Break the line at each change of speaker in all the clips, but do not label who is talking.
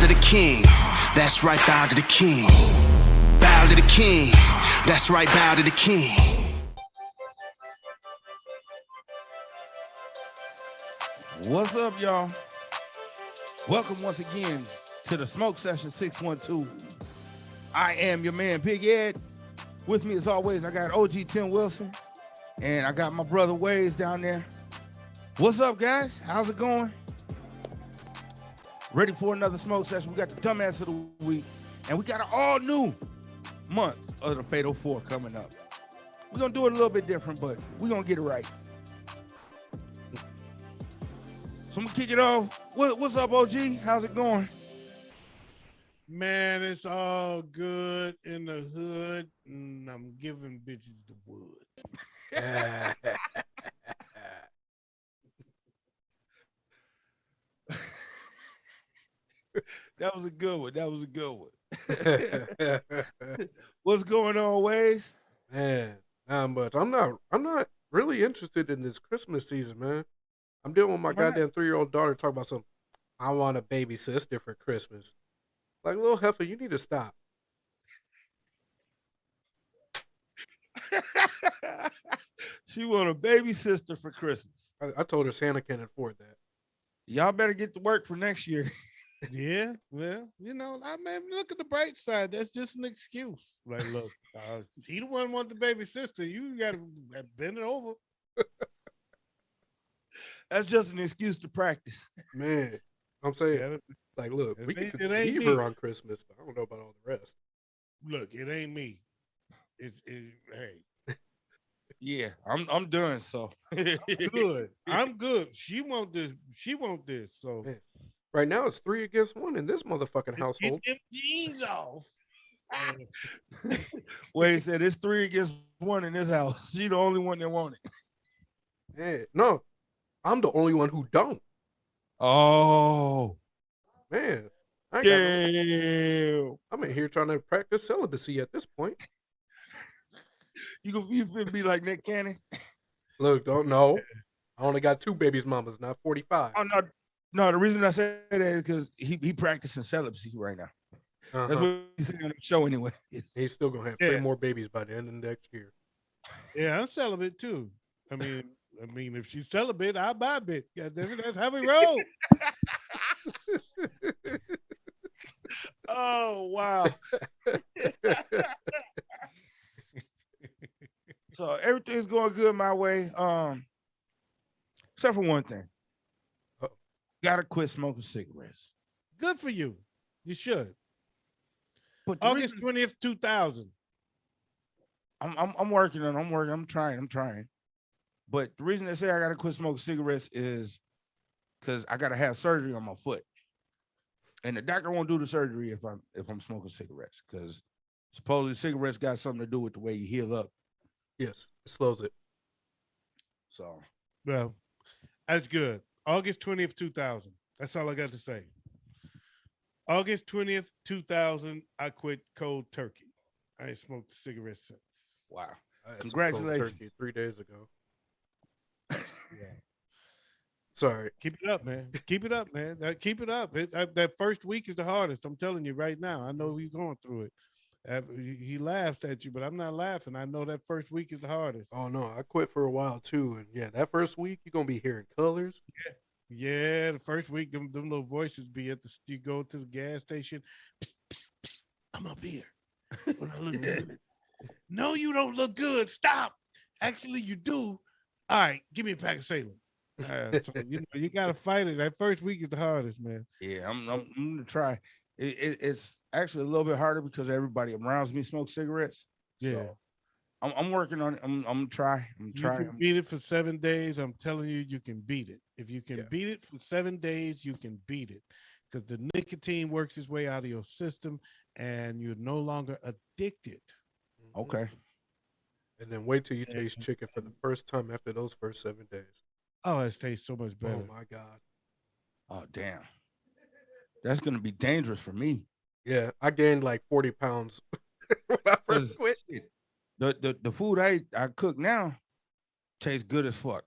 to the king. That's right, bow to the king. Bow to the king. That's right, bow to the king.
What's up, y'all? Welcome once again to the Smoke Session 612. I am your man, Big Ed. With me, as always, I got OG Tim Wilson, and I got my brother Waze down there. What's up, guys? How's it going? Ready for another Smoke Session? We got the Dumbass of the Week, and we got an all-new month of the Fatal 4 coming up. We're going to do it a little bit different, but we're going to get it right. So I'm gonna kick it off. What's up, OG? How's it going?
Man, it's all good in the hood, and I'm giving bitches the wood.
That was a good one. That was a good one. What's going on, Waze?
Man, not much. I'm not really interested in this Christmas season, man. I'm dealing with my goddamn 3-year-old daughter talking about some, I want a baby sister for Christmas. Like, little heifer, you need to stop.
She want a baby sister for Christmas.
I told her Santa can't afford that.
Y'all better get to work for next year.
Yeah, well, I mean, look at the bright side. That's just an excuse. Like, look, he the one want the baby sister. You got to bend it over.
That's just an excuse to practice.
Man, I'm saying,
Yeah,
like, look, we can
ain't
conceive
me.
her on Christmas, but I don't know about all the rest.
Look, it ain't me. Hey,
Yeah, I'm done. So
good. I'm good. She want this. So
Man. Right now, it's 3 against 1 in this motherfucking household.
Get them jeans off.
Wade said it's 3 against 1 in this house. She the only one that want it.
Man, no, I'm the only one who don't.
Oh,
Man, I ain't
damn.
I'm in here trying to practice celibacy at this point.
You finna be like Nick Cannon?
Look, don't know. I only got 2 babies mamas, not 45.
Oh no. The reason I say that is because he practicing celibacy right now. That's what he's saying on the show anyway.
He's still gonna have 3 more babies by the end of next year.
Yeah, I'm celibate too. I mean, if she's celibate, I'll buy a bit. God damn it, that's how we roll.
Oh wow. So everything's going good my way. Except for one thing. Gotta quit smoking cigarettes.
Good for you. You should.
But
August 20th, 2000.
I'm working on it. I'm trying. But the reason they say I gotta quit smoking cigarettes is because I gotta have surgery on my foot. And the doctor won't do the surgery if I'm smoking cigarettes, because supposedly cigarettes got something to do with the way you heal up.
Yes, it slows it.
So,
Well, that's good. August 20th, 2000. That's all I got to say. August 20th, 2000, I quit cold turkey. I ain't smoked a cigarette since.
wow.
I had some
Congratulations.
cold turkey 3 days ago.
Yeah.
Sorry.
Keep it up, man. Keep it up, man. Keep it up. That first week is the hardest. I'm telling you right now. I know you're going through it. He laughed at you, but I'm not laughing. I know that first week is the hardest.
Oh no, I quit for a while too, and yeah, that first week you're gonna be hearing colors.
Yeah, the first week, them little voices be at you go to the gas station. Psst, psst, psst, I'm up here. Well, I look good. No, you don't look good. Stop. Actually, you do. All right, give me a pack of Salem. So, you got to fight it. That first week is the hardest, man.
Yeah, I'm gonna try. It's actually a little bit harder because everybody around me smokes cigarettes.
Yeah.
So I'm working on it. I'm trying.
You can beat it for 7 days. I'm telling you, you can beat it. If you can beat it for 7 days, you can beat it, because the nicotine works its way out of your system and you're no longer addicted.
Okay.
And then wait till you taste chicken for the first time after those first 7 days.
Oh, it tastes so much better.
Oh my God.
Oh damn. That's gonna be dangerous for me.
Yeah, I gained like 40 pounds when I first quit.
The food I cook now tastes good as fuck.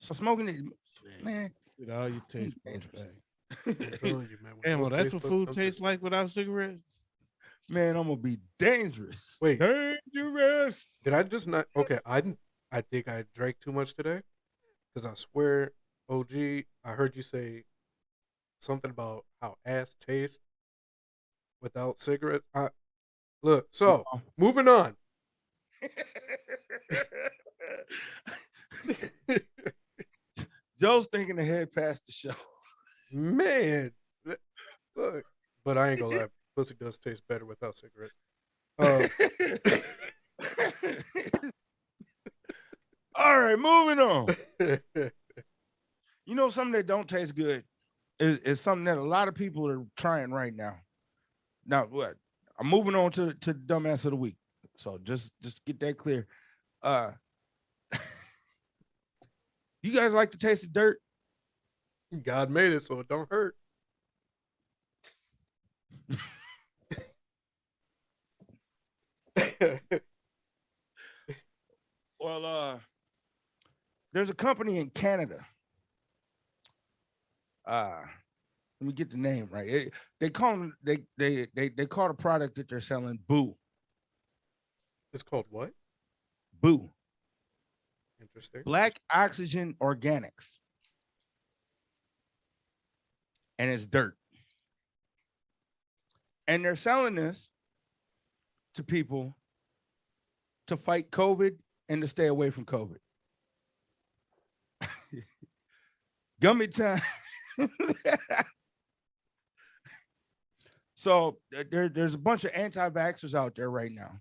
So smoking it, man,
It all your taste buds
Dangerous.
back.
I'm telling you, man. when
Damn,
those
well, that's
taste
what
buds
food
come
tastes
through-
like without cigarettes.
Man, I'm gonna be dangerous.
Wait,
Dangerous.
did I just not? Okay, I think I drank too much today, because I swear, OG, I heard you say something about how ass tastes without cigarettes. Look. So moving on.
Joe's thinking ahead past the show.
Man, look, but I ain't gonna lie, pussy does taste better without cigarettes.
All right, moving on. You know, something that don't taste good is something that a lot of people are trying right now. Now, what? I'm moving on to the dumbass of the week. So just get that clear. You guys like the taste of dirt?
God made it so it don't hurt.
Well, there's a company in Canada. Let me get the name right. They call the product that they're selling Boo.
It's called what?
Boo.
Interesting.
Black Oxygen Organics. And it's dirt. And they're selling this to people to fight COVID and to stay away from COVID. Gummy time. So there's a bunch of anti-vaxxers out there right now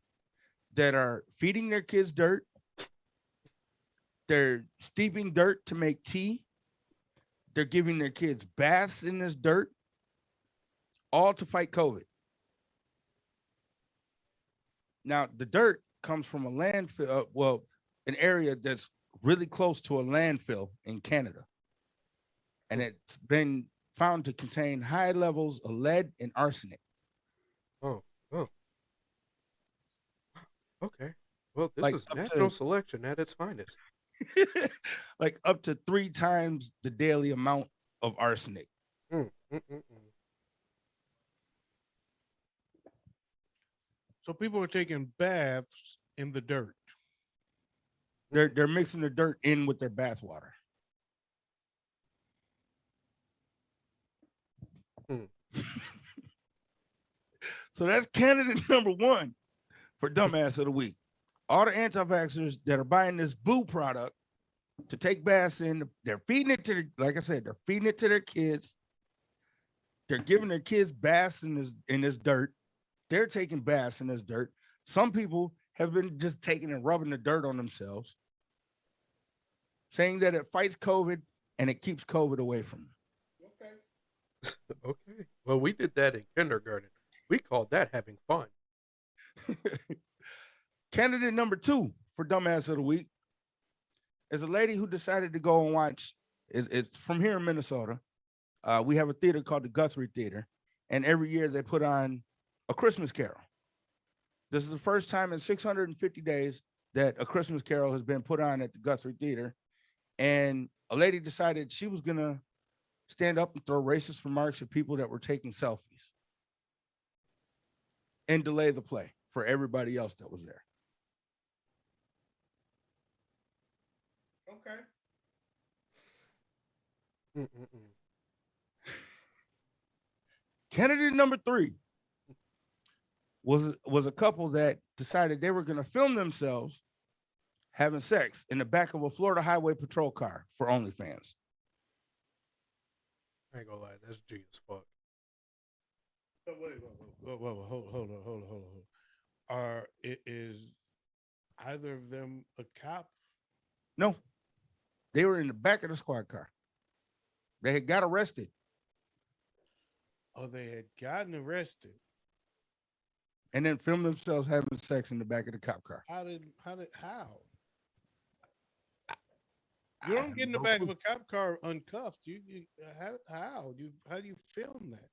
that are feeding their kids dirt. They're steeping dirt to make tea. They're giving their kids baths in this dirt, all to fight COVID. Now, the dirt comes from a landfill, an area that's really close to a landfill in Canada. And it's been found to contain high levels of lead and arsenic.
Oh. Okay. Well, this
Like
is
up to-
natural selection at its finest.
Like up to 3 times the daily amount of arsenic.
So people are taking baths in the dirt.
They're mixing the dirt in with their bath water. So that's candidate number 1 for dumbass of the week. All the anti-vaxxers that are buying this Boo product to take baths in, they're feeding it to like I said, they're feeding it to their kids. They're giving their kids baths in this dirt. They're taking baths in this dirt. Some people have been just taking and rubbing the dirt on themselves, saying that it fights COVID and it keeps COVID away from them.
Okay. Well, we did that in kindergarten. We called that having fun.
Candidate number 2 for dumbass of the week is a lady who decided to go and watch. It's from here in Minnesota. We have a theater called the Guthrie Theater, and every year they put on A Christmas Carol. This is the first time in 650 days that A Christmas Carol has been put on at the Guthrie Theater, and a lady decided she was gonna stand up and throw racist remarks at people that were taking selfies and delay the play for everybody else that was there.
Okay.
Candidate number 3 was a couple that decided they were going to film themselves having sex in the back of a Florida Highway Patrol car for OnlyFans.
I ain't gonna lie, that's G as fuck.
Wait, hold on. Is either of them a cop?
No, they were in the back of the squad car. They had got arrested.
Oh, they had gotten arrested.
And then filmed themselves having sex in the back of the cop car.
How? You don't get in the back of a cop car uncuffed. How do you film that?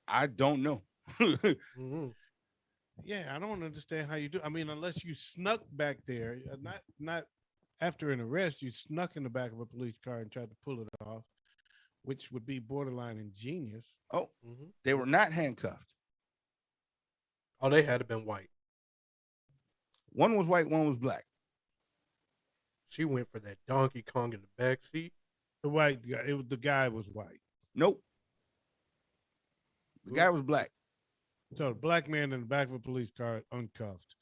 I don't know.
Yeah, I don't understand how you do. I mean, unless you snuck back there, not after an arrest, you snuck in the back of a police car and tried to pull it off, which would be borderline ingenious.
Oh,
Mm-hmm.
they were not handcuffed.
Oh, they had to been white.
One was white, one was black.
She went for that Donkey Kong in the back seat.
The white guy, the guy was white.
Nope. The guy was black.
So the black man in the back of a police car uncuffed.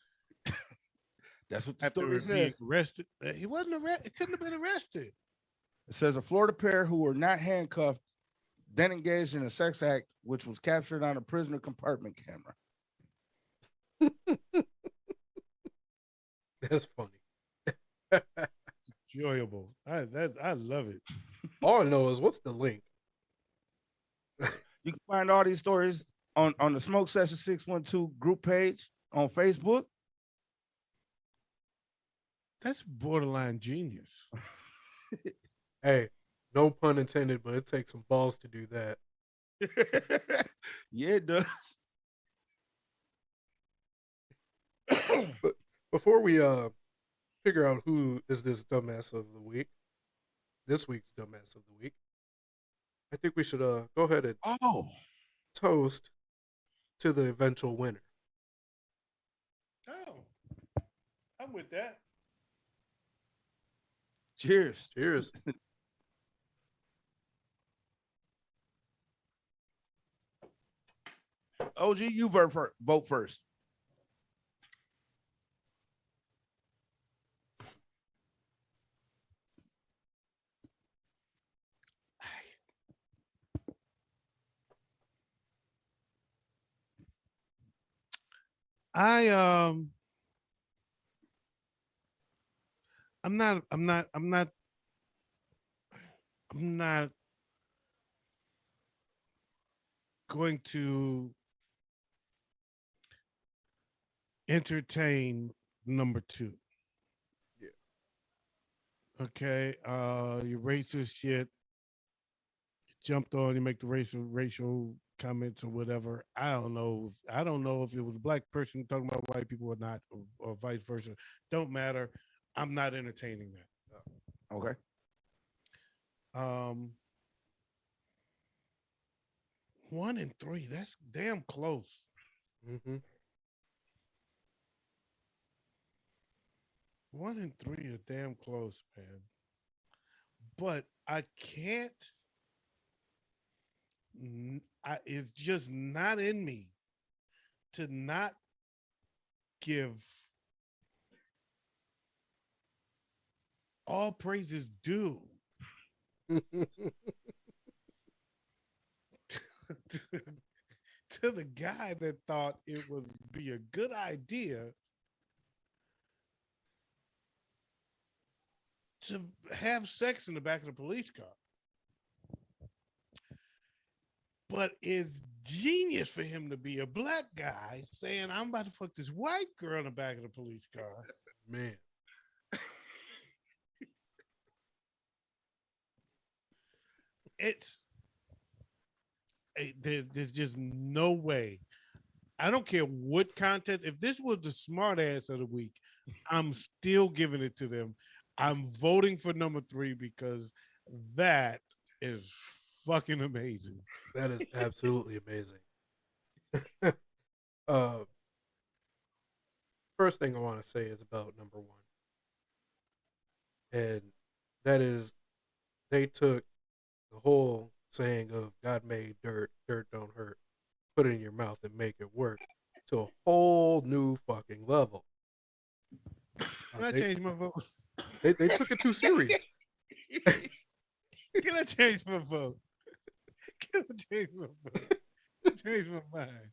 That's what the
After
story
being
says.
arrested. He wasn't arrested. He couldn't have been arrested.
It says a Florida pair who were not handcuffed then engaged in a sex act, which was captured on a prisoner compartment camera.
That's funny.
Enjoyable. I love it.
All I know is what's the link?
You can find all these stories on the Smoke Session 612 group page on Facebook.
That's borderline genius.
Hey, no pun intended, but it takes some balls to do that.
Yeah, it does.
But before we figure out who is this dumbass of the week, this week's dumbass of the week, I think we should go ahead and toast to the eventual winner.
Oh, I'm with that.
Cheers.
Cheers.
OG, you vote first.
I'm not going to entertain number 2.
Yeah.
Okay. Your racist shit. Jumped on, you make the racial comments or whatever. I don't know if it was a black person talking about white people or not, or vice versa. Don't matter. I'm not entertaining that.
Okay.
1 and 3. That's damn close.
Mm-hmm.
1 and 3 are damn close, man. But I can't. It's just not in me to not give all praises due to the guy that thought it would be a good idea to have sex in the back of the police car. But it's genius for him to be a black guy saying, I'm about to fuck this white girl in the back of the police car.
Man.
There's just no way. I don't care what contest. If this was the smart ass of the week, I'm still giving it to them. I'm voting for number 3 because that is fucking amazing.
That is absolutely amazing. First thing I want to say is about number 1. And that is they took the whole saying of God made dirt, dirt don't hurt, put it in your mouth and make it work to a whole new fucking level.
Can I change my vote?
They took it too serious.
Can I change my vote? Can I change my vote? Change my mind.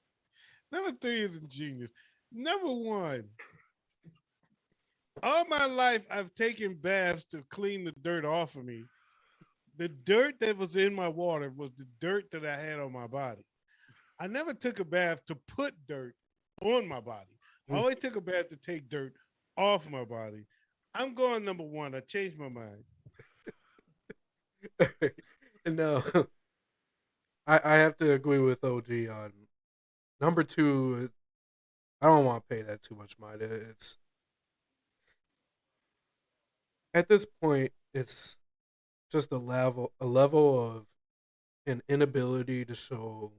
Number 3 is ingenious. Number 1. All my life, I've taken baths to clean the dirt off of me. The dirt that was in my water was the dirt that I had on my body. I never took a bath to put dirt on my body. I always took a bath to take dirt off my body. I'm going number 1. I changed my mind.
And I have to agree with OG on number 2. I don't want to pay that too much mind. at this point, it's just a level of an inability to show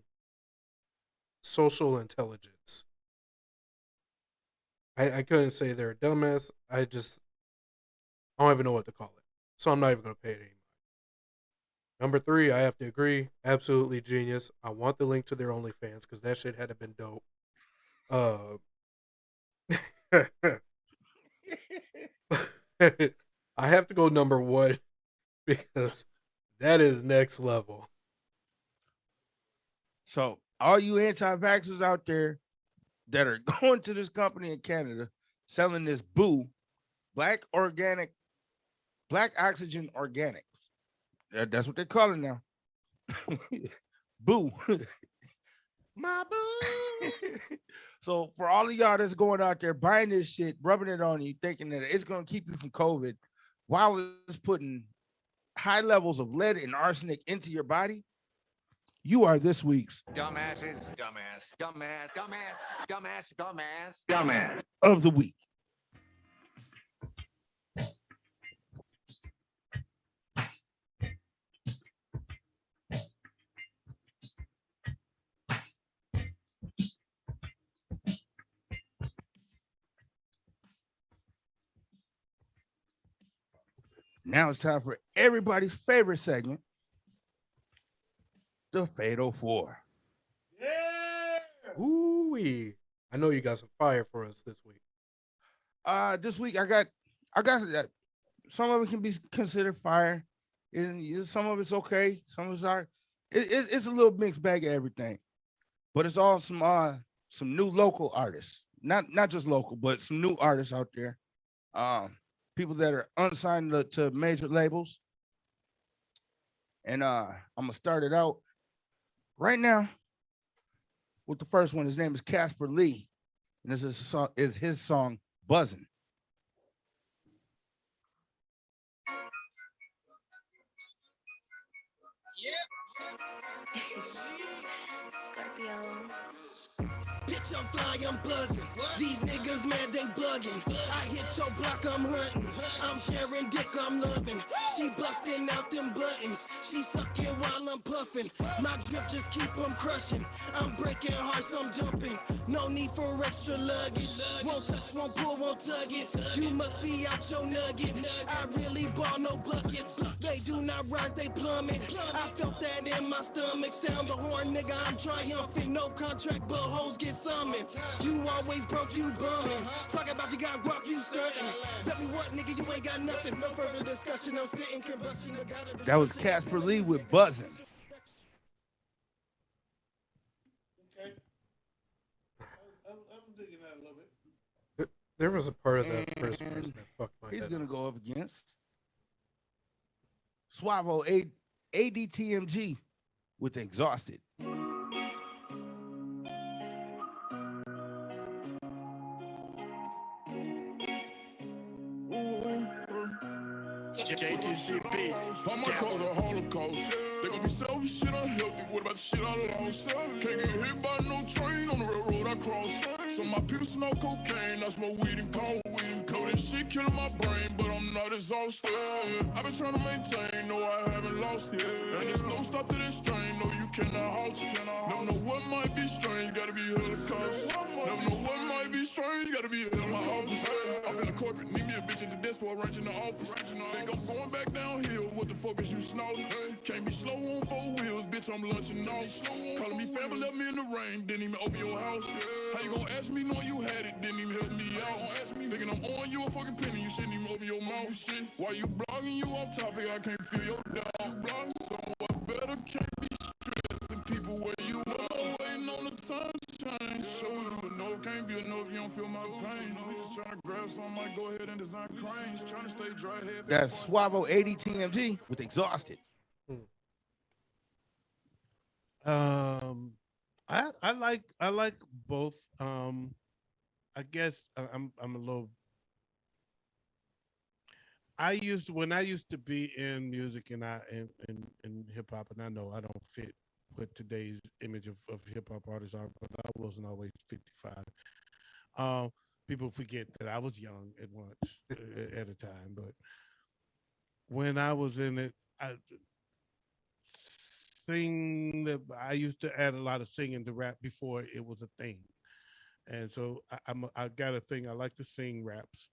social intelligence. I couldn't say they're a dumbass. I don't even know what to call it. So I'm not even gonna pay it any mind. Number three, I have to agree, absolutely genius. I want the link to their OnlyFans because that shit had been dope. Uh, I have to go number one because that is next level.
So all you anti-vaxxers out there that are going to this company in Canada selling this black oxygen organics. That's what they call it now. Boo.
My boo.
So for all of y'all that's going out there buying this shit, rubbing it on you, thinking that it's gonna keep you from COVID, while it's putting high levels of lead and arsenic into your body, you are this week's
Dumbasses. Dumbass.
of the week. Now it's time for everybody's favorite segment, the Fatal Four.
Ooh-wee. I know you got some fire for us this week.
This week I got that. Some of it can be considered fire, and some of it's okay. Some of it's all right. It's a little mixed bag of everything, but it's all some new local artists, not just local, but some new artists out there. People that are unsigned to major labels, and I'm gonna start it out right now with the first one. His name is Casper Lee, and this is his song "Buzzin'."
Scorpio.
Bitch, I'm fly, I'm buzzing. These niggas mad, they bugging. I hit your block, I'm hunting. I'm sharing dick, I'm loving. She busting out them buttons. She sucking while I'm puffing. My drip just keep them crushing. I'm breaking hearts, I'm dumping. No need for extra luggage. Won't touch, won't pull, won't tug it. You must be out your nugget. I really ball no buckets. They do not rise, they plummet. I felt that in my stomach. Sound the horn, nigga, I'm triumphant. No contract, but hoes get summoned. You always broke, you bumming. Talk about you got guap, you stunting. Bet me what, nigga, you ain't got nothing. No further discussion, I'm spitting combustion.
That was Casper Lee with "Buzzin'."
Okay. I'm digging that a little bit.
There was a part of that first verse that fucked my
He's
head
gonna
up.
go up against Suavo ADTMG with "Exhausted."
JTC beats. All my cars are Holocaust. They gon' be selfish, shit unhealthy. What about the shit I lost? Can't get hit by no train on the railroad I cross. So my people smoke cocaine, I smoke weed and cold weed. Know this shit killing my brain, but I'm not exhausted. I've been trying to maintain, no I haven't lost it. And there's no stop to this strain, no you cannot halt it. Never know what might be strange, gotta be Holocaust. Never know what might be strange, gotta be in my office. I'm in the corporate, need me a bitch at the desk for a range in the office. Think I'm going back downhill, what the fuck is you snorting? Can't be slow on four wheels, bitch, I'm lunching off. Calling me family, left me in the rain, didn't even open your house. How you gonna ask me knowing you had it, didn't even help me out? Thinking I'm on you a fucking penny, you shouldn't even open your mouth. Shit, why you blogging, you off topic, I can't feel your down. Block someone better, can't be stressing people where you are. Waiting on the time to change. Show you no, can't be enough, you don't feel my pain. We just trying to grab something, might go ahead and design cranes. Trying to stay dry head.
That's Suavo ADTMG with "Exhausted."
I like both. I guess I'm a little. When I used to be in music and in hip hop, and I know I don't fit what today's image of hip hop artists are, but I wasn't always 55. People forget that I was young at once at a time, but when I was in it, I I used to add a lot of singing to rap before it was a thing, and so I got a thing. I like to sing raps.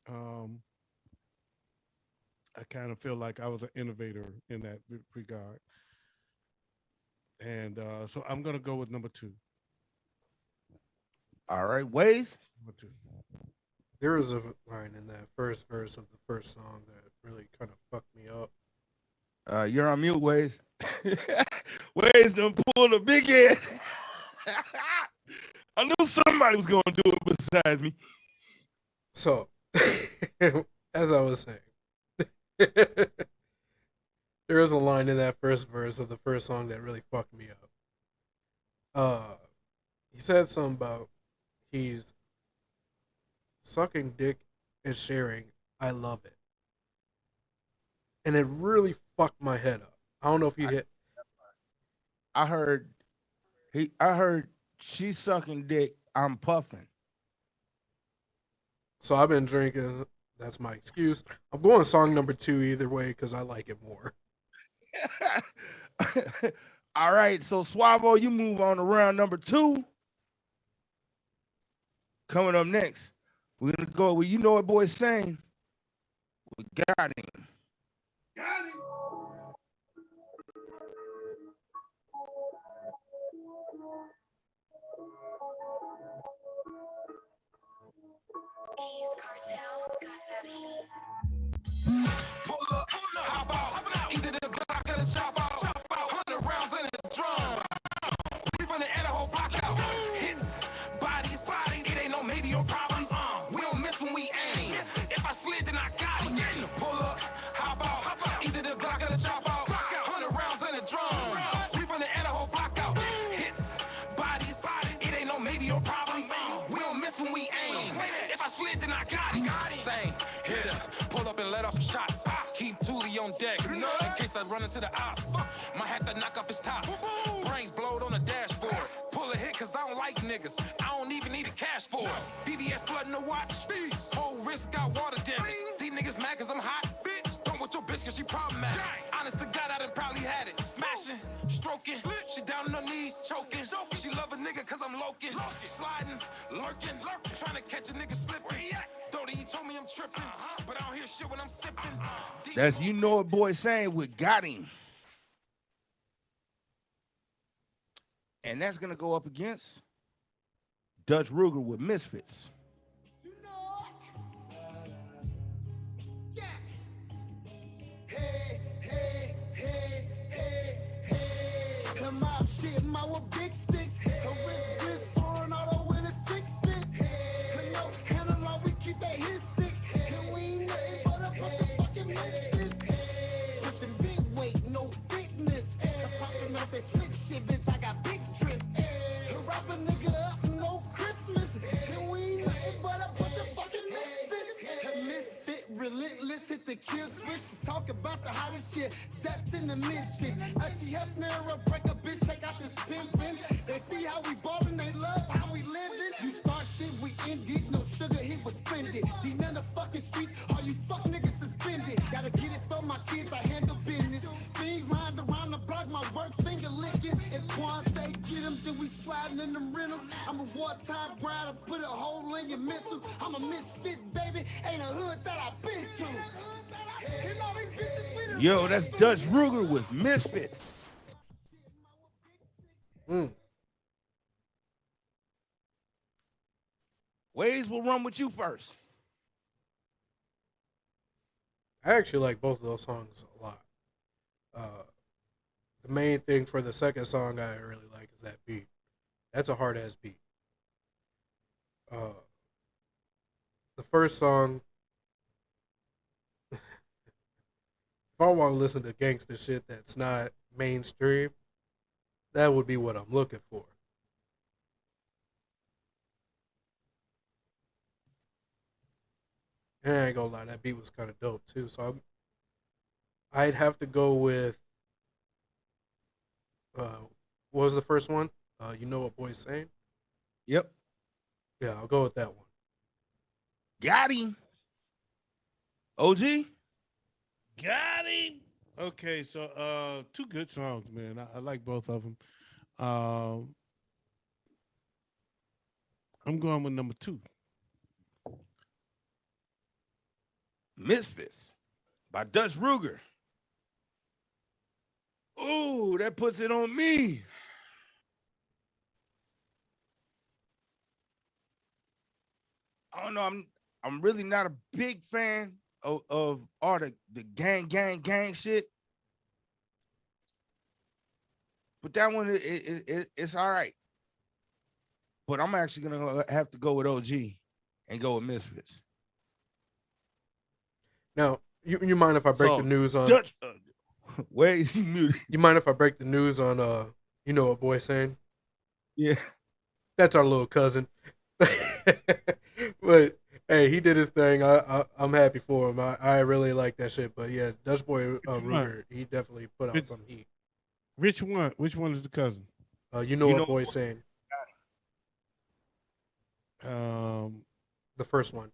Um, I kind of feel like I was an innovator in that regard, and so I'm gonna go with number two.
All right, Waze.
Number two.
There was a line in that first verse of the first song that really kind of fucked me up.
You're on mute, Waze. Waze done pulled a big head. I knew somebody was gonna do it besides me.
So, as I was saying, there is a line in that first verse of the first song that really fucked me up. He said something about he's sucking dick and sharing. I love it, and it really fucked my head up. I don't know if you hit.
I heard she's sucking dick. I'm puffing.
So I've been drinking. That's my excuse. I'm going song number 2 either way because I like it more.
All right, so Suavo, you move on to round number 2. Coming up next, we're gonna go with You Know What Boy Saying. We got him. Got him.
Pull up, hop out, either the Glock or the chop out. 100 rounds in the drum. We from the air, the whole block out. Hits, bodies, it ain't no maybe or probably. We don't miss when we aim. If I slid, then I got it. Pull up, hop out, either the Glock or the chop out. 100 rounds in the drum. We from the air, the whole block out. Hits, bodies, it ain't no maybe or probably. We don't miss when we aim. If I slid, then I got it. Same, hit her, pull up and let off shots. Keep Thule on deck, in case I run into the ops. Might have to knock off his top. Brains blowed on the dashboard. Pull a hit cause I don't like niggas. I don't even need a cash for it. BBS flooding the watch. Whole wrist got water damage. These niggas mad cause I'm hot. Bitch, don't with your bitch cause she problematic. Honest to God, I done probably had it. Smashing, stroking. She down on her knees, choking. She love a nigga cause I'm loking. Sliding, lurking. Trying to catch a nigga slipping. Dodie, he told me I'm tripping. But I don't hear shit when I'm sipping.
That's You Know What Boy Saying with Got Him. And that's gonna go up against Dutch Ruger with Misfits.
Come out, shit, my with big sticks. Her wrist foreign auto in a 6 fit. No handle on, we keep that hit stick. And we ain't nothing but a motherfucking misfits. Pushing big weight, no fitness. I'm popping out that slick shit, bitch, I got big drip. Wrap a nigga up, no Christmas. And we ain't nothing but a bunch of fucking misfits. A misfit, relentless, hit the kill switch. Talk about the hottest shit, depth in the mention. Actually, Hefner, break a bitch, check out this pimpin'. They see how we ballin', they love how we livin'. You start shit, we end it. No sugar, he was spending. These none the fucking streets, all you fuck niggas suspended. Gotta get it for my kids, I handle business. Things lined around the block, my work finger licking. If Quan say get them, then we sliding in them rentals. I'm a wartime grinder, put a hole in your mental. I'm a misfit, baby, ain't a hood that I've been to.
Yo, that's Dutch Ruger with Misfits. Waze will run with you first.
I actually like both of those songs a lot. The main thing for the second song I really like is that beat. That's a hard ass beat. The first song, if I want to listen to gangster shit that's not mainstream, that would be what I'm looking for. And I ain't gonna lie, that beat was kind of dope too. So I'd have to go with what was the first one? You Know What Boy's Saying?
Yep.
Yeah, I'll go with that one.
Got him. OG?
Got him. Okay, so two good songs, man. I like both of them. I'm going with number 2.
Misfits by Dutch Ruger. Ooh, that puts it on me. I don't know. I'm really not a big fan of all the gang shit. But that one it's all right. But I'm actually gonna have to go with OG and go with Misfits.
Now, you mind if I break
So,
the news on?
Dutch, where is he muted?
You mind if I break the news on? You know what boy saying?
Yeah.
That's our little cousin. But hey, he did his thing. I'm happy for him. I really like that shit. But yeah, Dutch boy Ruger, he definitely put out some heat.
Which one? Which one is the cousin?
You know what boy saying? The first one.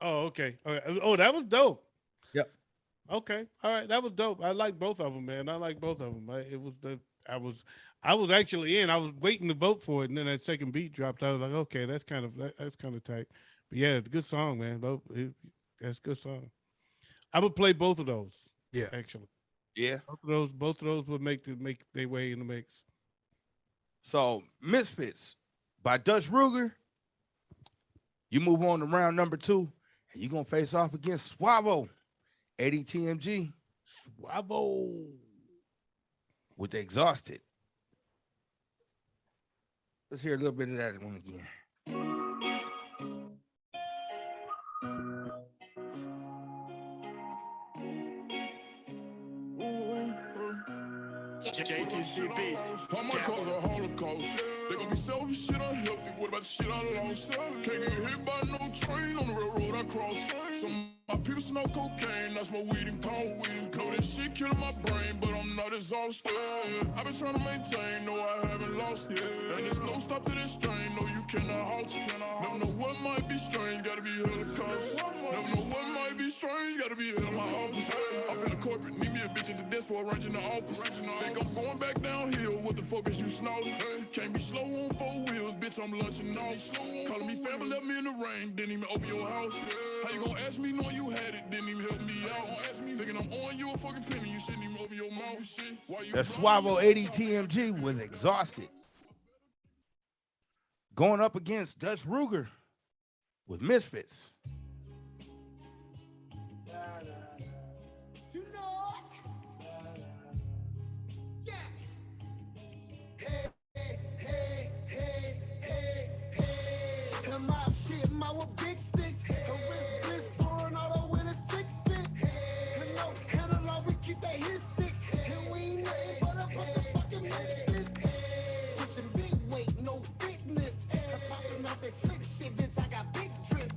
Oh, okay. Oh, that was dope.
Yep.
Okay. All right. That was dope. I like both of them, man. I like both of them. I was actually in. I was waiting to vote for it, and then that second beat dropped. I was like, okay, that's kind of tight. But yeah, it's a good song, man. That's a good song. I would play both of those.
Yeah.
Actually.
Yeah.
Both of those would make their way in the mix.
So Misfits by Dutch Ruger. You move on to round number 2, and you're gonna face off against Suavo, ADTMG.
Suavo
with Exhausted. Let's hear a little bit of that one again.
JTC beats. I might cause a holocaust. They gon' be selfish, shit unhealthy. What about the shit I lost? Can't get hit by no train on the railroad I cross. Some my people smoke cocaine, that's my weed and pound weed. Know this shit killing my brain, but I'm not exhausted. I've been trying to maintain, no I haven't lost yet. And there's no stop to this strain, no you cannot halt. Never know what might be strange, gotta be Holocaust. Never know what might be strange, gotta be hell in my office. I'm feeling corporate, need me a bitch at the desk for a range in the office. Think I'm going back downhill, what the fuck is you snorting? Can't be slow on 4 wheels, bitch, I'm lunching off. Calling me family, left me in the rain, didn't even open your house. How you gonna ask me knowing you had it, didn't even help me out? Thinking I'm on you a fucking penny, you shouldn't even open your mouth. Shit.
That's Suavo ADTMG with Exhausted. Going up against Dutch Ruger with Misfits.
Big sticks, her wrist pouring all over in a 6 fit. And no handle on, we keep that hit stick. And we ain't nothing but a bunch of fucking misfits. Pushing big weight, no fitness. Popping out that slick shit, bitch, I got big drip.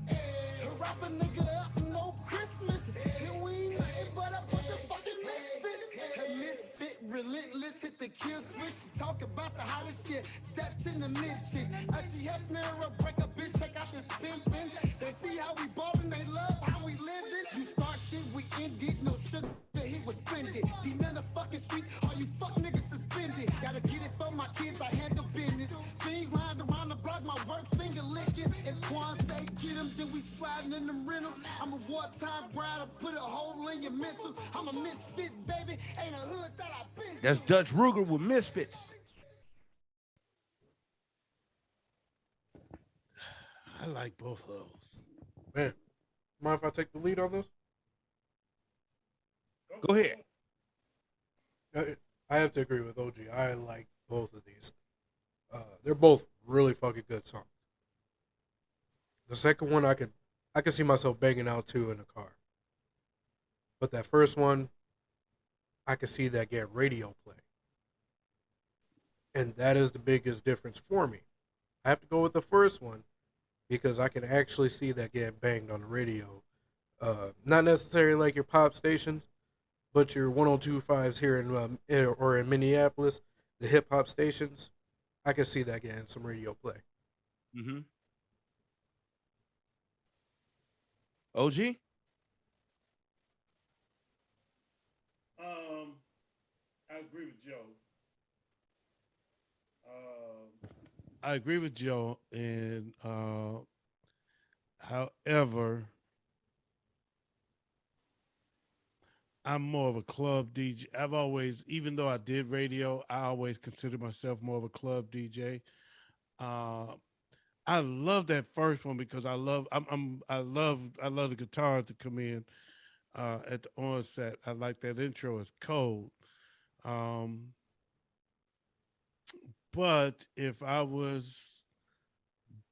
Wrap a nigga up, no Christmas. And we ain't nothing but a bunch of fucking misfits. A misfit, relentless, hit the kill switch. Talk about the hottest shit, depth in the mid-chick. She helps never break a bitch, check out this pimpin'. They see how we ballin', they love how we livin'. You start shit, we end it, no sugar, he was spending. These in the fucking streets, all you fuck niggas suspended. Gotta get it for my kids, I handle business. Things lined around the block, my work finger licking. And Quan say get them, then we sliding in them rentals. I'm a wartime bride, I put a hole in your mental. I'm a misfit, baby, ain't a hood that I've been.
That's Dutch Ruger with Misfits.
I like both of those.
Man, mind if I take the lead on this?
Go ahead.
I have to agree with OG. I like both of these. They're both really fucking good songs. The second one I could see myself banging out to in the car. But that first one, I could see that get radio play. And that is the biggest difference for me. I have to go with the first one because I can actually see that getting banged on the radio. Not necessarily like your pop stations, but your 102.5s here in Minneapolis, the hip hop stations, I can see that getting some radio play.
Mm-hmm. OG?
I agree with Joe. I agree with Joe, and however, I'm more of a club DJ. I've always, even though I did radio, I always considered myself more of a club DJ. Uh, I love that first one because I love the guitars to come in at the onset. I like that intro. It's cold. Um, but if I was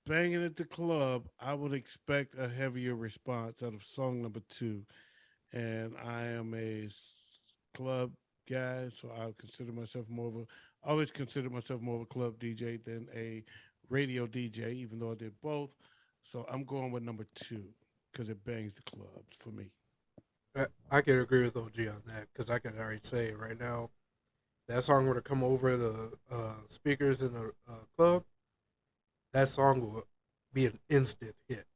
banging at the club, I would expect a heavier response out of song number 2. And I am a club guy, so I consider myself more of a. I always consider myself more of a club DJ than a radio DJ, even though I did both. So I'm going with number 2 because it bangs the clubs for me.
I can agree with OG on that because I can already say right now, that song were to come over the speakers in the club, that song will be an instant hit.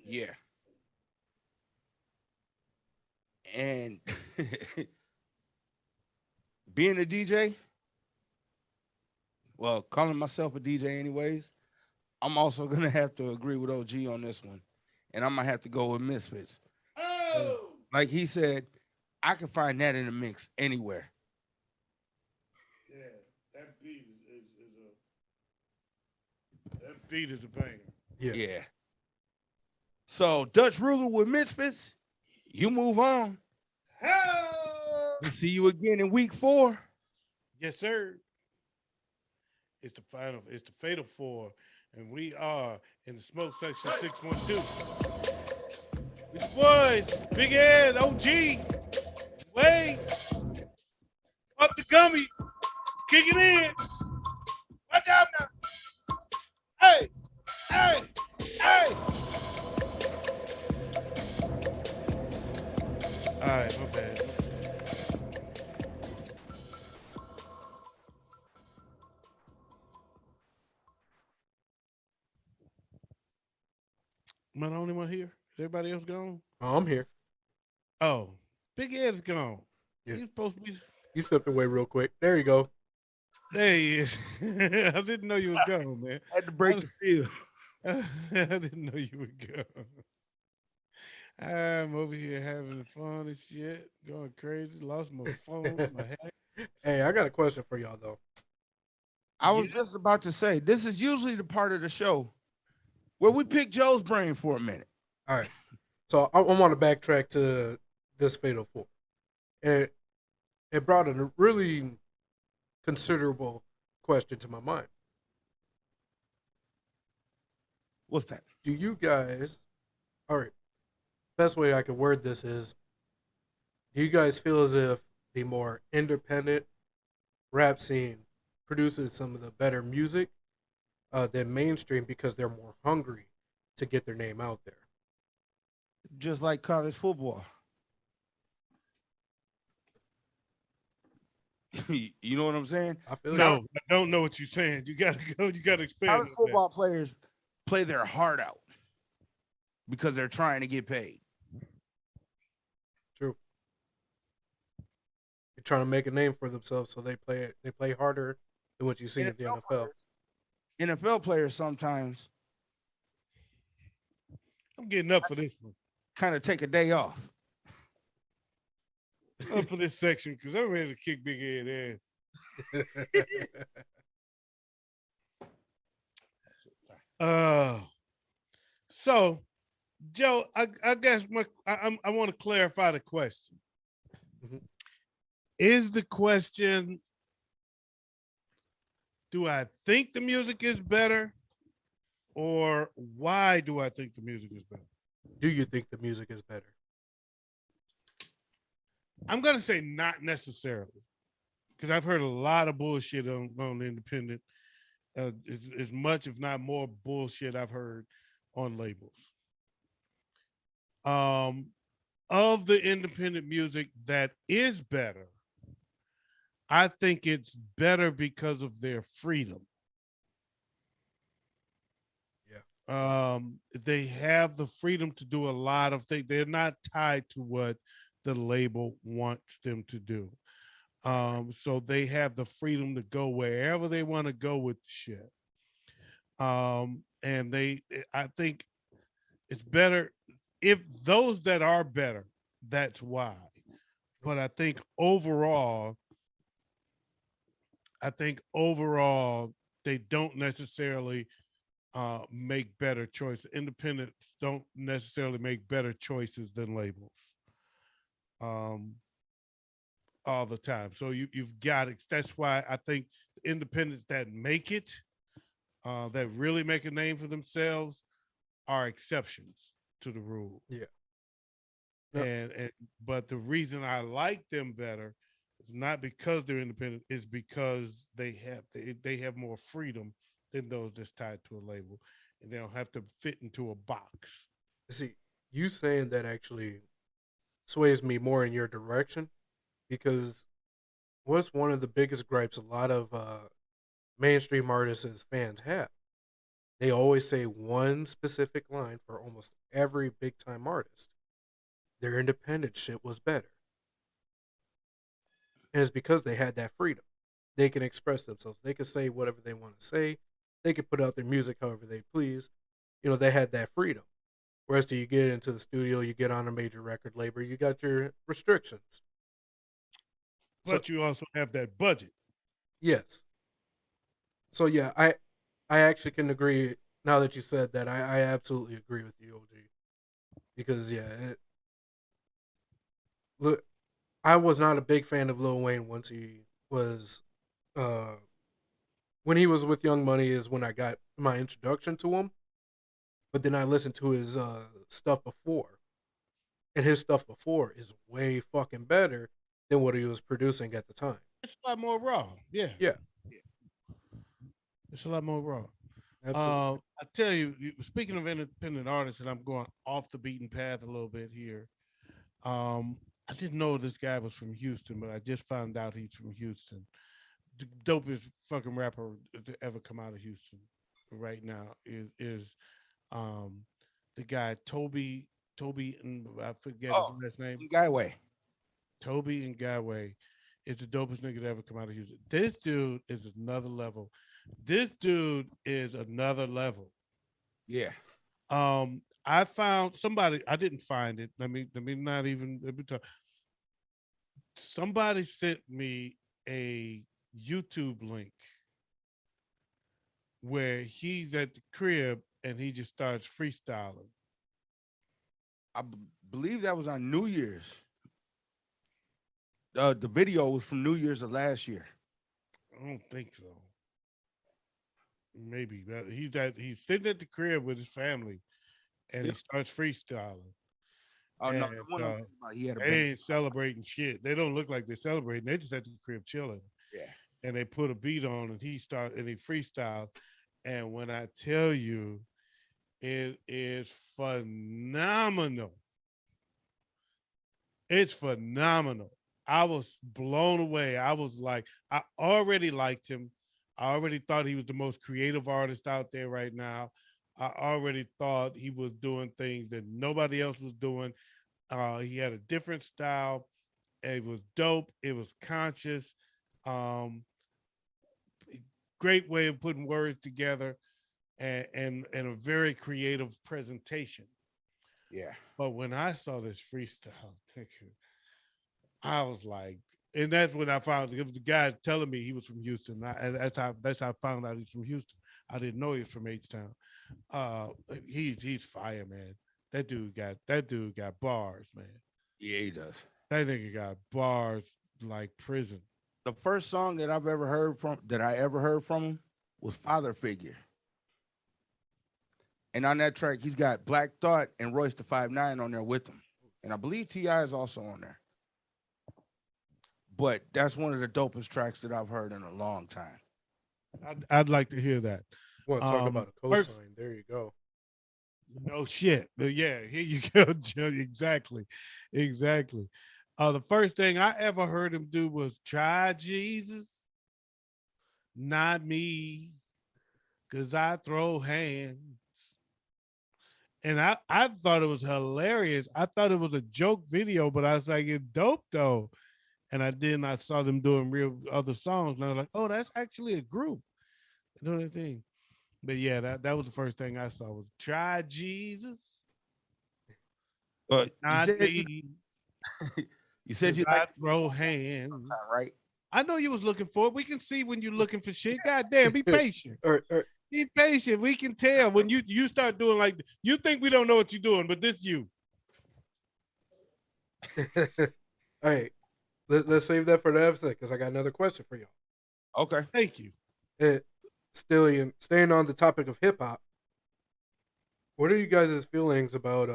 Yeah. And being a DJ, well, calling myself a DJ anyways, I'm also gonna have to agree with OG on this one. And I'm gonna have to go with Misfits.
Oh,
Like he said, I can find that in the mix anywhere.
yeah, that beat is a banger.
Yeah.
Yeah. So Dutch Ruler with Misfits, you move on. We'll see you again in week 4.
Yes, sir. It's the final. It's the fatal 4, and we are in the smoke section 612. With the boys, Big Ed, OG, Wade, up the gummy, kick it in. Watch out now. Hey, hey, hey. All right, my bad. Am I the only one here? Is everybody else gone?
Oh, I'm here.
Oh, Big Ed is gone.
Yeah.
He's supposed to be.
He stepped away real quick. There you go.
There he is. I didn't know you was gone, man.
Had to break the seal.
I didn't know you were gone. I'm over here having fun and shit, going crazy. Lost my phone, my hat.
Hey, I got a question for y'all though.
I was just about to say, this is usually the part of the show where we pick Joe's brain for a minute.
All right. So I want to backtrack to this Fatal 4. And it brought a really considerable question to my mind.
What's that?
Do you guys, all right, best way I could word this is, do you guys feel as if the more independent rap scene produces some of the better music than mainstream because they're more hungry to get their name out there?
Just like college football. You know what I'm saying?
I feel
No, I don't know what you're saying. You gotta go. You gotta expand.
College
on that.
football players play their heart out because they're trying to get paid.
True. They're trying to make a name for themselves, so they play harder than what you see in the NFL.
NFL players sometimes
I'm getting up for this one.
kind of take a day off.
Up for this section because I'm ready to kick Big Ed ass. So Joe, I guess I want to clarify the question.
Mhm.
Is the question, do I think the music is better, or why do I think the music is better?
Do you think the music is better?
I'm gonna say not necessarily, because I've heard a lot of bullshit on independent. As much, if not more, bullshit I've heard on labels. Of the independent music that is better, I think it's better because of their freedom. They have the freedom to do a lot of things. They're not tied to what the label wants them to do. So they have the freedom to go wherever they want to go with the shit. And I think it's better if those that are better, that's why. But I think overall, they don't necessarily make better choices. Independents don't necessarily make better choices than labels all the time. So you've got it. That's why I think the independents that make it, that really make a name for themselves, are exceptions to the rule.
Yeah. No.
And but the reason I like them better is not because they're independent, is because they have more freedom than those that's tied to a label, and they don't have to fit into a box.
See, you saying that actually sways me more in your direction, because what's one of the biggest gripes a lot of mainstream artists and fans have? They always say one specific line for almost every big time artist. Their independent shit was better. And it's because they had that freedom. They can express themselves. They can say whatever they want to say. They can put out their music however they please. You know, they had that freedom. Whereas do you get into the studio, you get on a major record label, you got your restrictions.
But you also have that budget.
Yes. So yeah, I actually can agree. Now that you said that, I absolutely agree with you, OG. Because yeah, look, I was not a big fan of Lil Wayne once he was, when he was with Young Money is when I got my introduction to him. But then I listened to his stuff before, and his stuff before is way fucking better than what he was producing at the time.
It's a lot more raw. Yeah.
Yeah.
It's a lot more raw.
Absolutely.
I tell you, speaking of independent artists, and I'm going off the beaten path a little bit here. I didn't know this guy was from Houston, but I just found out he's from Houston. The dopest fucking rapper to ever come out of Houston right now is the guy Toby, and I forget his last name.
Guyway.
Toby and Guyway is the dopest nigga to ever come out of Houston. This dude is another level.
Yeah.
I found somebody. I didn't find it. Let me talk. Somebody sent me a YouTube link where he's at the crib and he just starts freestyling.
I believe that was on New Year's. The video was from New Year's of last year.
I don't think so. Maybe he's sitting at the crib with his family, and he starts freestyling.
Oh
and,
no, the one I'm talking about, he had a
they ain't celebrating shit. They don't look like they're celebrating. They just at the crib chilling.
Yeah.
And they put a beat on, and he freestyled. And when I tell you, it is phenomenal. It's phenomenal. I was blown away. I was like, I already liked him. I already thought he was the most creative artist out there right now. I already thought he was doing things that nobody else was doing. He had a different style. It was dope. It was conscious. Great way of putting words together, and a very creative presentation.
Yeah.
But when I saw this freestyle, I was like, and that's when I found it was the guy telling me he was from Houston. That's how I found out he's from Houston. I didn't know he was from H-Town. He's fire, man. That dude got bars, man.
Yeah, he does.
That nigga got bars like prison.
The first song that I ever heard from him was Father Figure. And on that track, he's got Black Thought and Royce the 5'9" on there with him. And I believe T.I. is also on there. But that's one of the dopest tracks that I've heard in a long time.
I'd like to hear that.
Want to talk about a cosign? There you go.
No shit. Yeah, here you go, Joe. Exactly. The first thing I ever heard him do was try Jesus, not me, because I throw hands. And I thought it was hilarious. I thought it was a joke video, but I was like, it's dope though. And I saw them doing real other songs, and I was like, oh, that's actually a group doing that thing. But yeah, that was the first thing I saw was Try Jesus.
You
I
said
need
you said you
I
like
throw hands.
time, right?
I know you was looking for it. We can see when you're looking for shit. God damn, be patient.
Or
Be patient. We can tell when you start doing like you think we don't know what you're doing, but this you.
all right, let's save that for the episode because I got another question for y'all.
Okay.
Thank you.
Staying on the topic of hip hop, what are you guys' feelings about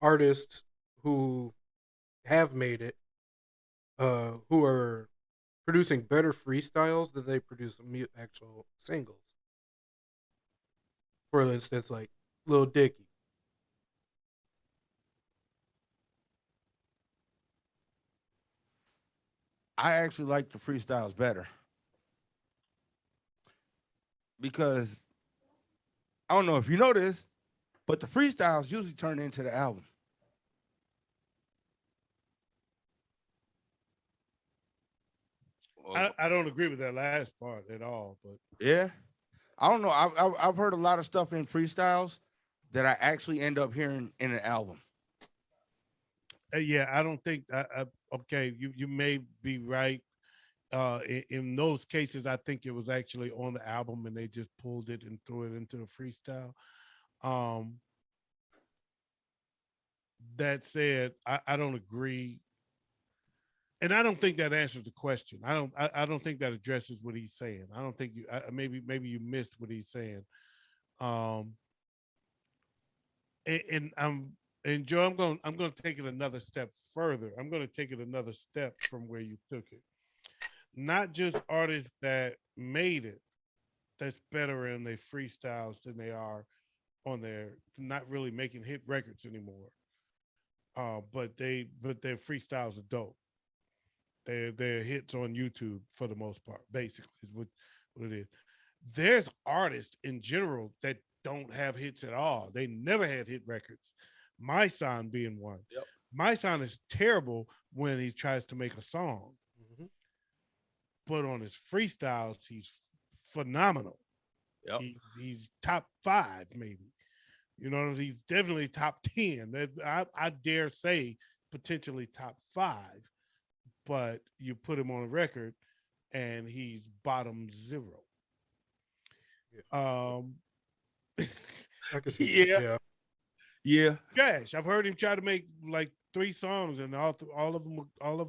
artists who have made it, who are producing better freestyles than they produce actual singles? For instance, like Lil Dicky.
I actually like the freestyles better because I don't know if you know this, but the freestyles usually turn into the album.
I don't agree with that last part at all, but
Yeah, I don't know. I've heard a lot of stuff in freestyles that I actually end up hearing in an album.
yeah, I don't think. Okay, you may be right. In those cases, I think it was actually on the album, and they just pulled it and threw it into the freestyle. That said, I don't agree, and I don't think that answers the question. I don't think that addresses what he's saying. I don't think you. Maybe you missed what he's saying. And Joe, I'm going to take it another step further. I'm going to take it another step from where you took it. Not just artists that made it that's better in their freestyles than they are on their not really making hit records anymore. But their freestyles are dope. They're hits on YouTube for the most part, basically, is what it is. There's artists in general that don't have hits at all. They never had hit records. My Son being one.
Yep.
My Son is terrible when he tries to make a song.
Mm-hmm.
But on his freestyles, he's phenomenal.
Yep.
He's top 5, maybe. You know, he's definitely top 10. I dare say potentially top 5. But you put him on a record, and he's bottom 0.
Yeah. I can see.
Yeah.
Trash. I've heard him try to make like 3 songs, and all of them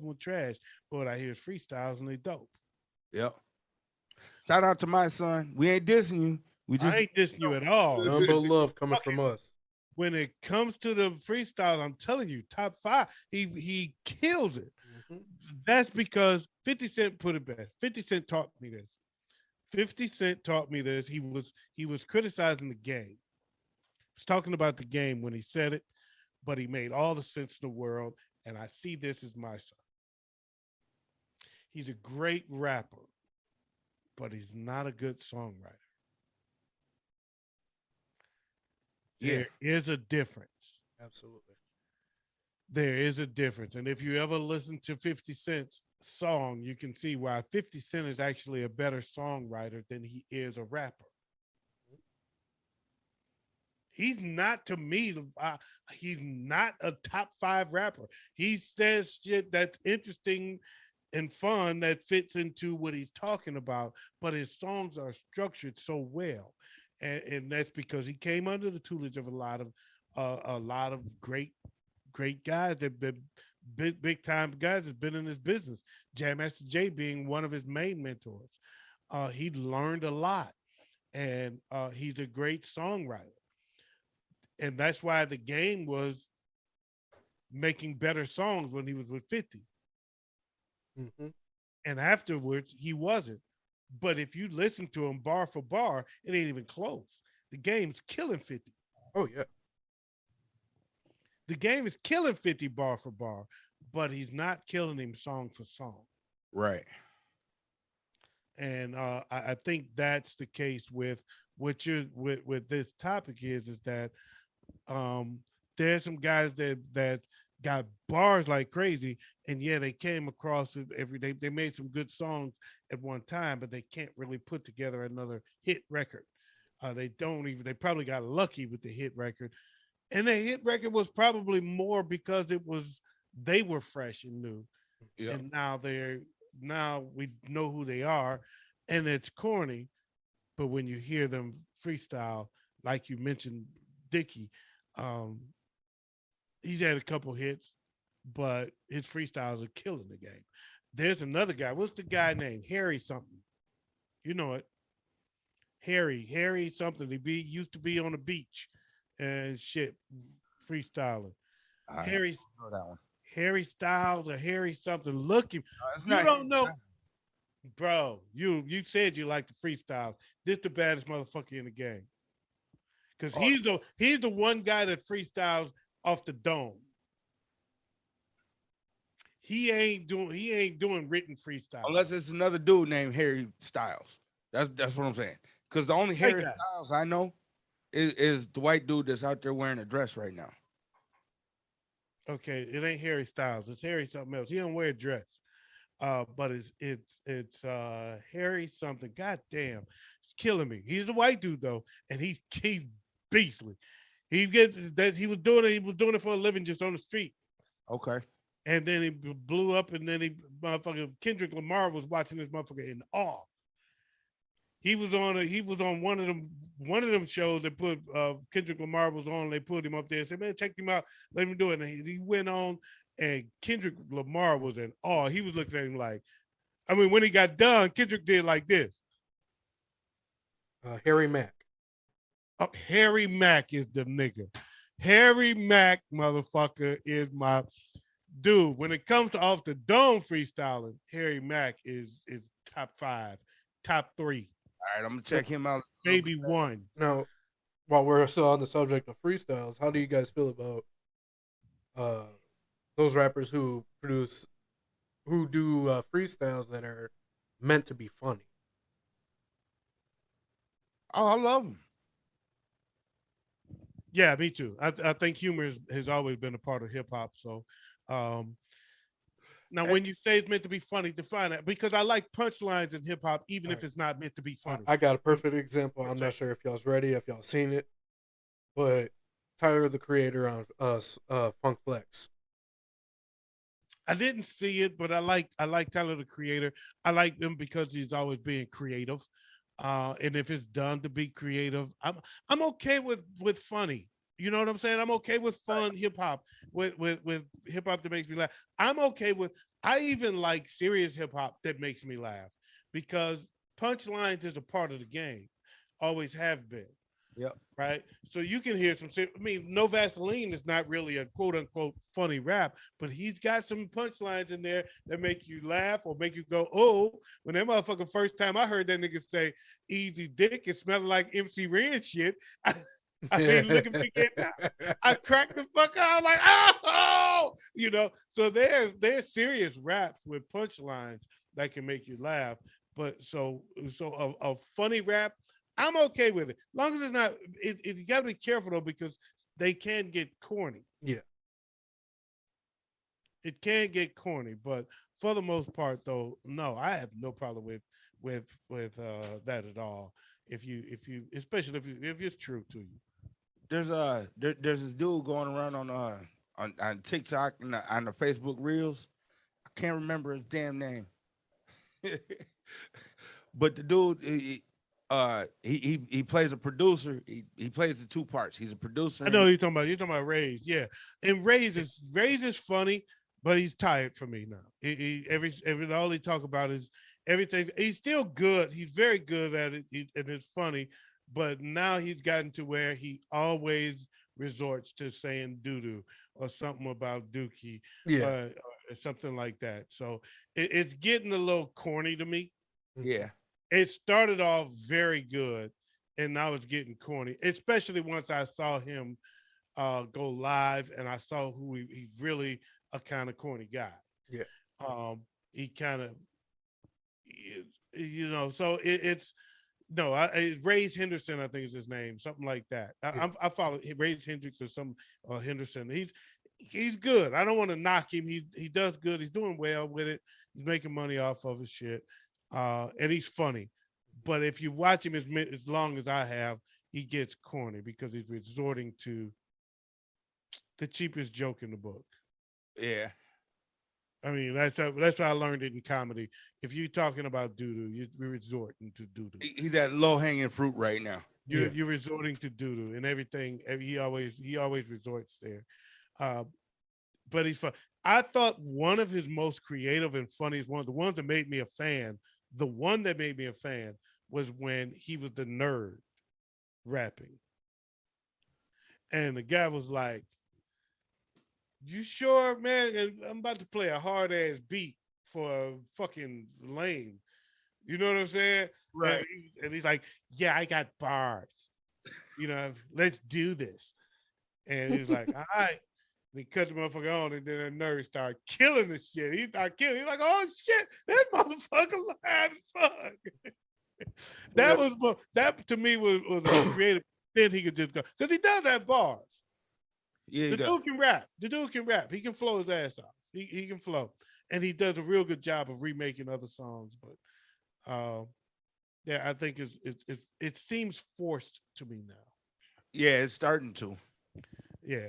were trash. But I hear his freestyles, and they dope.
Yep. Shout out to My Son. We ain't dissing you.
I ain't dissing you at all.
None but love coming from us.
When it comes to the freestyle, I'm telling you, top 5. He kills it. Mm-hmm. That's because 50 Cent put it best. 50 Cent taught me this. 50 Cent taught me this. He was criticizing the game. He was talking about the game when he said it, but he made all the sense in the world. And I see this as My Son. He's a great rapper, but he's not a good songwriter.
Yeah.
There is a difference.
Absolutely.
There is a difference. And if you ever listen to 50 Cent's song, you can see why 50 Cent is actually a better songwriter than he is a rapper. He's not, to me, he's not a top 5 rapper. He says shit that's interesting and fun that fits into what he's talking about, but his songs are structured so well. And that's because he came under the tutelage of a lot of great guys that been big time guys that's been in this business. Jam Master Jay being one of his main mentors. He learned a lot, and he's a great songwriter. And that's why the game was making better songs when he was with 50.
Mm-hmm.
And afterwards, he wasn't. But if you listen to him bar for bar, it ain't even close. The game's killing 50.
Oh, yeah.
The game is killing 50 bar for bar, but he's not killing him song for song.
Right.
And I think that's the case with what you're with this topic is that there's some guys that got bars like crazy, and yeah, they came across it every day. They made some good songs at one time, but they can't really put together another hit record. They don't even. They probably got lucky with the hit record, and the hit record was probably more because it was they were fresh and new,
Yeah.
and now we know who they are, and it's corny. But when you hear them freestyle, like you mentioned, Dickie, um, he's had a couple hits, but his freestyles are killing the game. There's another guy. What's the guy named Harry something? You know it. Harry something. Used to be on the beach and shit, freestyling.
I
Harry
know that one.
Harry Styles or Harry something. Look him.
It's
You
not.
don't know, bro. You said you like the freestyles. This the baddest motherfucker in the game. Because he's the one guy that freestyles off the dome. He ain't doing written freestyle.
Unless it's another dude named Harry Styles. That's what I'm saying. Because the only Harry
guy.
Styles I know is the white dude that's out there wearing a dress right now.
Okay, it ain't Harry Styles. It's Harry something else. He don't wear a dress. But it's Harry something. God damn, it's killing me. He's a white dude though, and he's beastly. He was doing it. He was doing it for a living, just on the street.
Okay.
And then he blew up, and then Kendrick Lamar was watching this motherfucker in awe. He was on one of them shows that put Kendrick Lamar was on. They put him up there and said, "Man, check him out. Let him do it." And he went on, and Kendrick Lamar was in awe. He was looking at him like, I mean, when he got done, Kendrick did like this.
Harry Mack.
Harry Mack is the nigga. Harry Mack, motherfucker, is my dude. When it comes to off the dome freestyling, Harry Mack is top 5, top 3,
All right, I'm gonna check him out.
maybe 1.
Now, while we're still on the subject of freestyles, how do you guys feel about those rappers who do freestyles that are meant to be funny?
Oh, I love him.
Yeah, me too. I think humor has always been a part of hip hop. So now when you say it's meant to be funny, define that, because I like punchlines in hip hop, even if it's not meant to be funny.
I got a perfect example. I'm not sure if y'all's ready, if y'all seen it, but Tyler the Creator on Funk Flex.
I didn't see it, but I like Tyler the Creator. I like him because he's always being creative. And if it's done to be creative, I'm okay with funny. You know what I'm saying? I'm okay with fun hip hop, with hip hop that makes me laugh. I even like serious hip hop that makes me laugh, because punchlines is a part of the game, always have been.
Yep.
Right. So you can hear No Vaseline is not really a quote unquote funny rap, but he's got some punchlines in there that make you laugh or make you go, oh, when that motherfucker first time I heard that nigga say easy dick, it smelled like MC Ren shit. I mean, look at me get out. I cracked the fuck out. I'm like, oh, so there's serious raps with punchlines that can make you laugh. But so a funny rap, I'm okay with it. As long as it's not, you got to be careful though, because they can get corny.
Yeah.
It can get corny, but for the most part though, no, I have no problem with that at all. If you especially if it's true to you.
There's this dude going around on TikTok and on the Facebook Reels. I can't remember his damn name. But the dude, he plays a producer. He plays the two parts. He's a producer.
I know you're talking about Ray's, yeah. And Ray's is funny, but he's tired for me now. Every all he talk about is everything. He's still good. He's very good at it, and it's funny. But now he's gotten to where he always resorts to saying doo-doo or something about Dookie, or something like that. So it's getting a little corny to me.
Yeah.
It started off very good, and now it's getting corny, especially once I saw him go live and I saw who he's really a kind of corny guy.
Yeah.
He kind of, so it's, no, Ray's Henderson, I think is his name, something like that. I follow Ray's Hendrix or Henderson. he's good. I don't want to knock him. He does good. He's doing well with it. He's making money off of his shit, and he's funny. But if you watch him as long as I have, he gets corny because he's resorting to the cheapest joke in the book.
Yeah.
I mean, that's what I learned it in comedy. If you're talking about doo-doo, you're resorting to doo-doo.
He's at low hanging fruit right now.
You're resorting to doo-doo and everything. He always resorts there. But he's fun. I thought one of his most creative and funniest ones, the ones that made me a fan, the one that made me a fan was when he was the nerd rapping. And the guy was like, "You sure, man? And I'm about to play a hard ass beat for a fucking lame." You know what I'm saying?
Right.
And he's like, "Yeah, I got bars. Let's do this." And he's like, "All right." And he cut the motherfucker on, and then the nerd started killing the shit. He started killing. He's like, "Oh shit, that motherfucker live as fuck." That to me was a creative. Then he could just go because he does have bars.
Yeah,
The dude can rap. The dude can rap. He can flow his ass off. He can flow, and he does a real good job of remaking other songs. But yeah, I think it seems forced to me now.
yeah, it's starting to.
Yeah,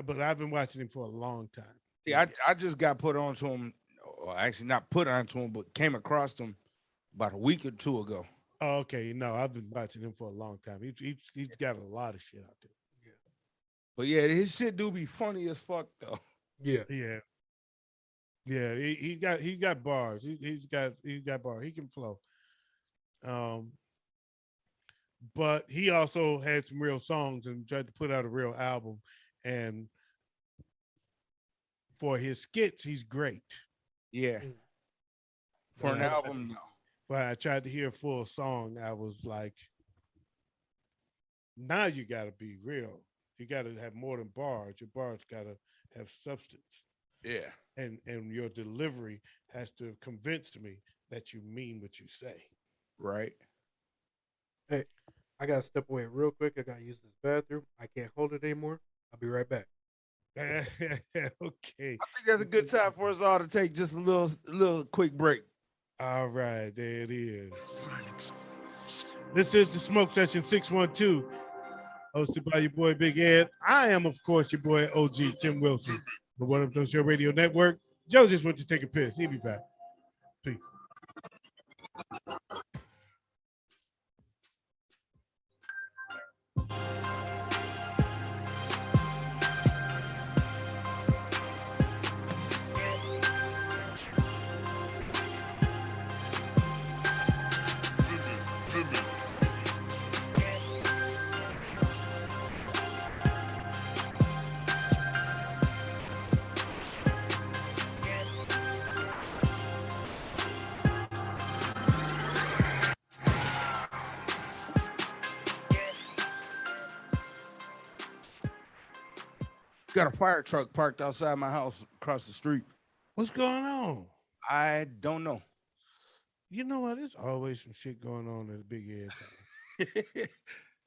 but I've been watching him for a long time.
Yeah, I just got put onto him, or actually not put onto him, but came across him about a week or two ago.
Oh, okay. No, I've been watching him for a long time. He's got a lot of shit out there.
But yeah, his shit do be funny as fuck though.
Yeah.
Yeah. Yeah, he got bars. He's got bars. He can flow. But he also had some real songs and tried to put out a real album. And for his skits, he's great.
Yeah. For an album, no.
But I tried to hear a full song. I was like, now you got to be real. You got to have more than bars. Your bars got to have substance.
Yeah.
And your delivery has to convince me that you mean what you say.
Right.
Hey, I gotta step away real quick. I gotta use this bathroom. I can't hold it anymore. I'll be right back.
Okay.
I think that's a good time for us all to take just a little quick break.
All right, there it is. This is the Smoke Session 612, hosted by your boy Big Ed. I am, of course, your boy OG Tim Wilson, the One Up Show Radio Network. Joe just went to take a piss. He'll be back. Peace.
Got a fire truck parked outside my house across the street.
What's going on?
I don't know.
You know what? There's always some shit going on at the Big Ed time.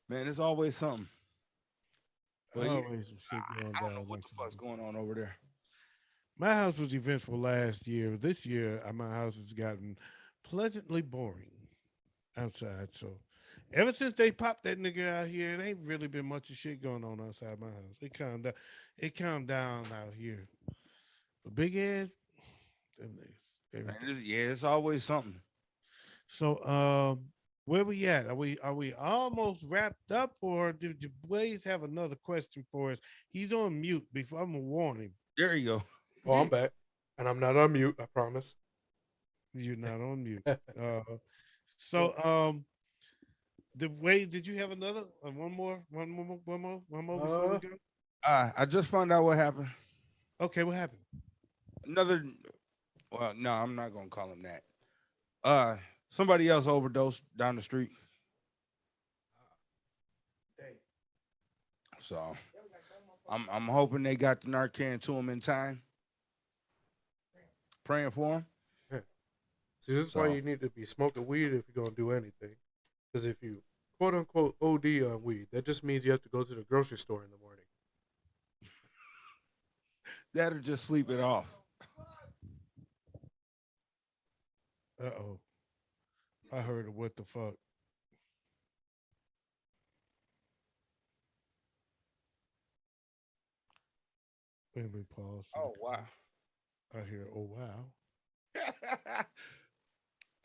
Man, there's always something. But
Always some shit going
I don't
down.
know what the fuck's going on over there.
My house was eventful last year. This year, my house has gotten pleasantly boring outside. So ever since they popped that nigga out here, it ain't really been much of shit going on outside my house. It calmed down out here. But Big Ed, them niggas.
Man, it's always something.
So where we at? Are we almost wrapped up, or did Blaze have another question for us? He's on mute. Before I'm gonna warn him.
There you go.
Oh, I'm back, and I'm not on mute. I promise.
You're not on mute. So the way did you have another one more before we go?
I just found out what happened.
Okay, what happened?
Well, no, I'm not gonna call him that. Somebody else overdosed down the street. So I'm hoping they got the Narcan to him in time. Praying for him.
See, this is why you need to be smoking weed if you're gonna do anything. Because if you quote unquote OD on weed, that just means you have to go to the grocery store in the morning.
That'll just sleep it off.
Uh-oh. I heard a what the fuck. Let me pause.
Oh wow.
I hear, oh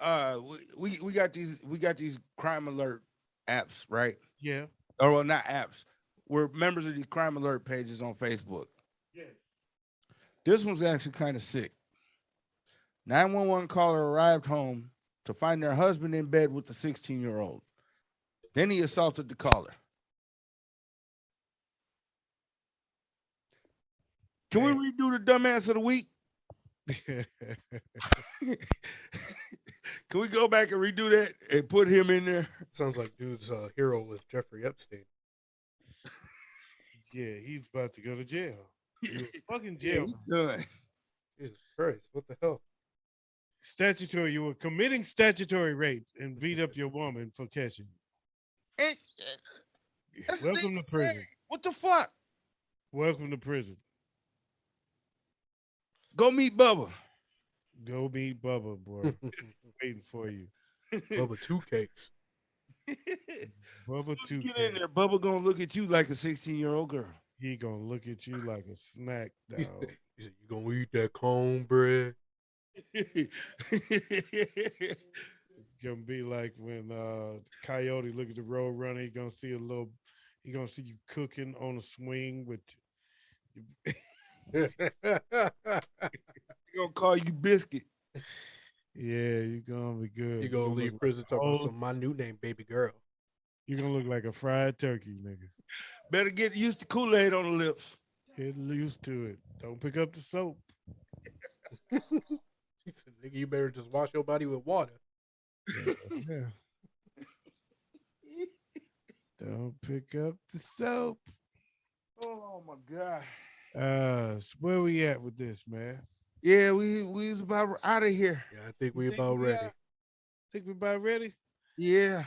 wow.
We got these crime alert apps, right?
Yeah.
Or well, not apps. We're members of these crime alert pages on Facebook.
Yes.
This one's actually kind of sick. 911 caller arrived home to find their husband in bed with a 16-year-old. Then he assaulted the caller. Can we redo the dumbass of the week? Can we go back and redo that and put him in there?
Sounds like dude's hero was Jeffrey Epstein.
Yeah, he's about to go to jail. He was fucking
Yeah,
jail.
he's done.
Jesus Christ, what the hell?
Statutory, you were committing statutory rape and beat up your woman for catching.
And, that's the
Welcome
thing,
to prison.
man. What the fuck?
Welcome to prison.
Go meet Bubba.
Go meet Bubba, boy. Waiting for you.
Bubba two cakes.
Bubba too.
Get in there. Bubba gonna look at you like a 16-year-old girl.
He gonna look at you like a snack,
He
dog.
said, "You gonna eat that cornbread?"
It's gonna be like when Coyote look at the road runner. He gonna see you cooking on a swing with.
He gonna call you Biscuit.
Yeah, you're gonna be good.
You gonna leave
look
prison
like
talking about
old-
some my new name, baby girl.
You're gonna look like a fried turkey, nigga.
Better get used to Kool-Aid on the lips.
Get used to it. Don't pick up the soap.
He said, "Nigga, you better just wash your body with water."
Yeah. Don't pick up the soap.
Oh my god.
So where we at with this, man?
Yeah, we was about out of here.
Yeah, I think we
think
about
we
ready.
are? Think we about ready?
Yeah.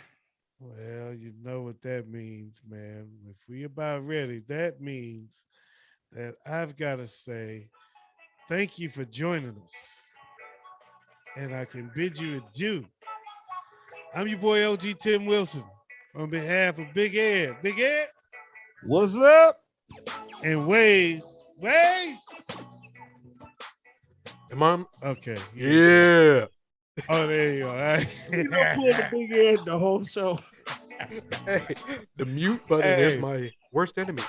Well, you know what that means, man. If we about ready, that means that I've got to say thank you for joining us. And I can bid you adieu. I'm your boy LG Tim Wilson on behalf of Big Ed. Big Ed
What's up?
and Wade. Wade.
Am I?
Okay.
Yeah.
Oh, there you go. All right.
You gonna pull the big head the whole show.
Hey, the mute button is
Hey.
my worst enemy.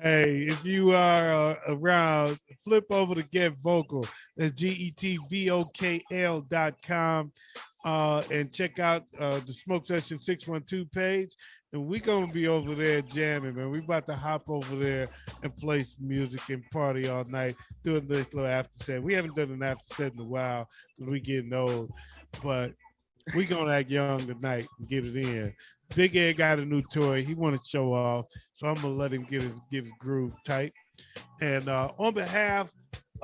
Hey, if you are around, flip over to Get Vocal. That's GETVOKL.com. And check out the Smoke Session 612 page. And we're going to be over there jamming, man. We about to hop over there and play some music and party all night, do a nice little after set. We haven't done an after set in a while because we getting old, but we going to act young tonight and get it in. Big Ed got a new toy. He want to show off, so I'm going to let him get his groove tight. And on behalf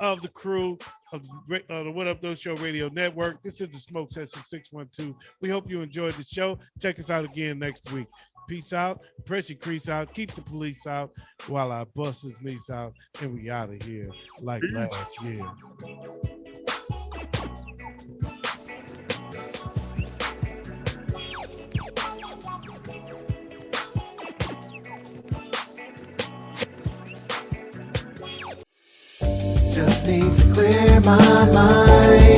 of the crew of the What Up Though Show Radio Network, this is the Smoke Session 612. We hope you enjoyed the show. Check us out again next week. Peace out, press your crease out, keep the police out while I bust his niece out, and we out of here like last year.
Just need to clear my mind.